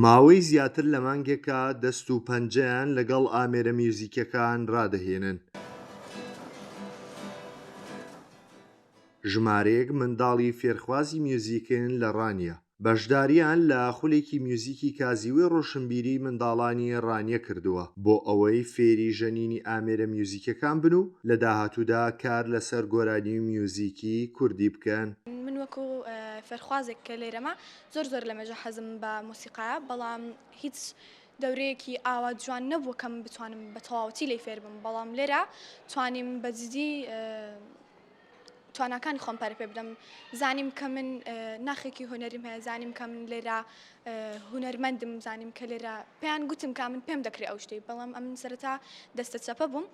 ماوەی زیاتر لە مانگێکە دەست و پەنجەیان لەگەڵ ئامێرە میوزیکەکان ڕادەهێنن. ژمارەیەک منداڵی فێرخوازی میوزیکن لە ڕانیە. بەشداریان لە خولێکی میوزیکی کازیوەی ڕۆشنبیری منداڵانی ڕانیە کردووە بۆ ئەوەی فێری ژەنینی ئامێرە میوزیکەکان بن و لە داهاتوودا کار لەسەر گۆرانی میوزیکی کوردی بکەن. من وەکو فێرخوازێک کە لێرەمە زۆر لەمەژە حەزم بە مۆسیقایە، بەڵام هیچ دەورەیەکی ئاوا جوان نەبووە کەم بتوانم بە تەواوەتی لێی فێر بم، بەڵام لێرە توانیم بەجددی تواناکانی خۆم پەرە پێ بدەم. زانیم کە من ناخێکی هوەریم هەیە، زانیم کە من لێرە هوەرمەندم، زانیم کە لێرە پێیان گوتم کە من پێم دەکرێت ئەو شتەی، بەڵام ئەمن سەرەتا دەستە چەپە بووم.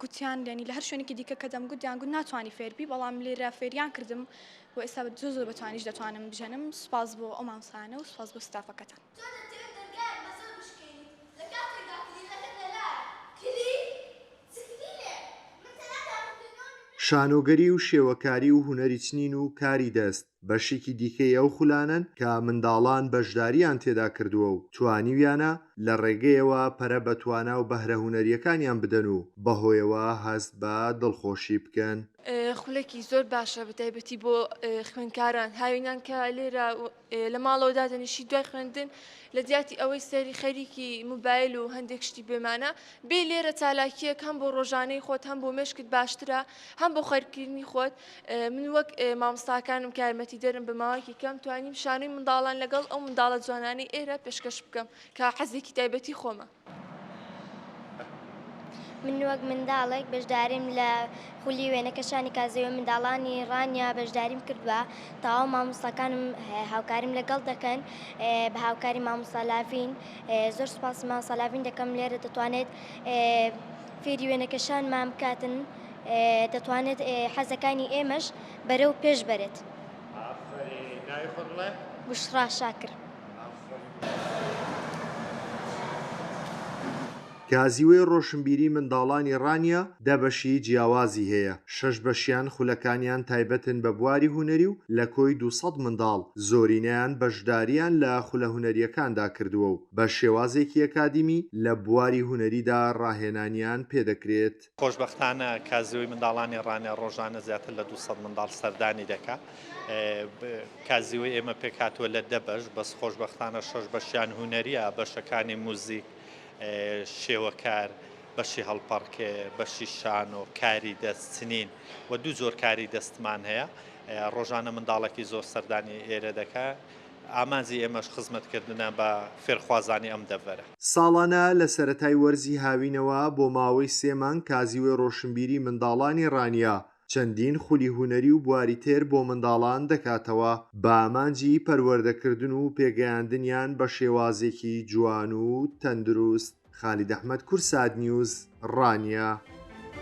گوتیان لێنی لە هەر شوێنێکی دیکە کە دەم گوتیان گوت ناتوانانی فێربی، بەڵام لێرە فێریان کردم و ئێستا زۆر بەتوانیش دەتوانم بژێنم. سوپاس بۆ ئەو مامۆستایانە و سوپاس بۆ ستافەکەتان. شانۆگەری و شێوەکاری و هونەری چنین و کاری دەست بەشێکی دیکەی ئەو خولانن کە منداڵان بەشداریان تێدا کردووە و توانیویانە لە ڕێگەیەوە پەرە بەتوانە و بەهرە هونەریەکانیان بدەن و بەهۆیەوە هەست بە دڵخۆشی بکەن. خولێکی زۆر باشە بەتایبەتی بۆ خوێندکاران هاوینان کە لێرە لە ماڵەوە دادەنیشی دوای خوێندن لە دیاتی ئەوەی سەری خەریکی موبایل و هەندێک شتی بێمانە بێ لێرە چالاکیەک هەم بۆ ڕۆژانەی خۆت هەم بۆ مێشکت باشترە هەم بۆ خەرکردنی خۆت. من وەک مامۆستاکانم کە یارمەتی دەرم بە ماوەیەکی کەم توانیم شانۆی منداڵان لەگەڵ ئەو منداڵە جوانانەی ئێرە پێشکەش بکەم کە حەزێکی تایبەتی خۆمە. من وەک منداڵێک بەشداریم لە خولی وێنەکەشانی کازیوە منداڵانی ڕانیا بەشداریم کردووە. تەواو مامۆستاکانم هاوکاریم لەگەڵ دەکەن بە هاوکاری مامۆستا لاڤین. زۆر سوپاس مامۆستا لاڤین دەکەم لێرە دەتوانێت فێری وێنەکەشانمان بکاتن، دەتوانێت حەزەکانی ئێمەش بەرەو پێش بەرێت. بوشڕا شاکر. کازیوەی ڕۆشنبیری منداڵانی ڕانیە دە بەشی جیاوازی هەیە. 6 بەشیان خولەکانیان تایبەتن بە بواری هونەری و لە کۆی 200 منداڵ زۆرینەیان بەشداریان لە خولە هونەریەکاندا کردووە و بە شێوازێکی ئەکادیمی لە بواری هونەریدا ڕاهێنانیان پێدەکرێت. خۆشبەختانە کازیوەی منداڵانی ڕانیە ڕۆژانە زیاتر لە 200 منداڵ سەردانی دەکات. کازیوەی ئێمە پێکاتوە لە 10 بەش، بەس خۆشبەختانە 6 بەشیان هونەریە، بەشەکانی موزیک، شێوەکار، بەشی هەڵپەڕکێ، بەشی شان و کاری دەستچنین و دوو زۆر کاری دەستمان هەیە. ڕۆژانە منداڵێکی زۆر سەردانی ئێرە دەکات. ئامانجی ئێمەش خزمەتکردنە بە فێرخوازانی ئەم دەڤەرە. ساڵانە لە سەرەتای وەرزی هاوینەوە بۆ ماوەی 3 مانگ کازیوەی ڕۆشنبیری منداڵانی ڕانیە چەندین خولی هونەری و بواری تێر بۆ منداڵان دەکاتەوە بە ئامانجی پەروەردەکردن و پێگەیاندنیان بە شێوازێکی جوان و تەندروست. خالید ئەحمەد، کورسات نیوز، ڕانیە.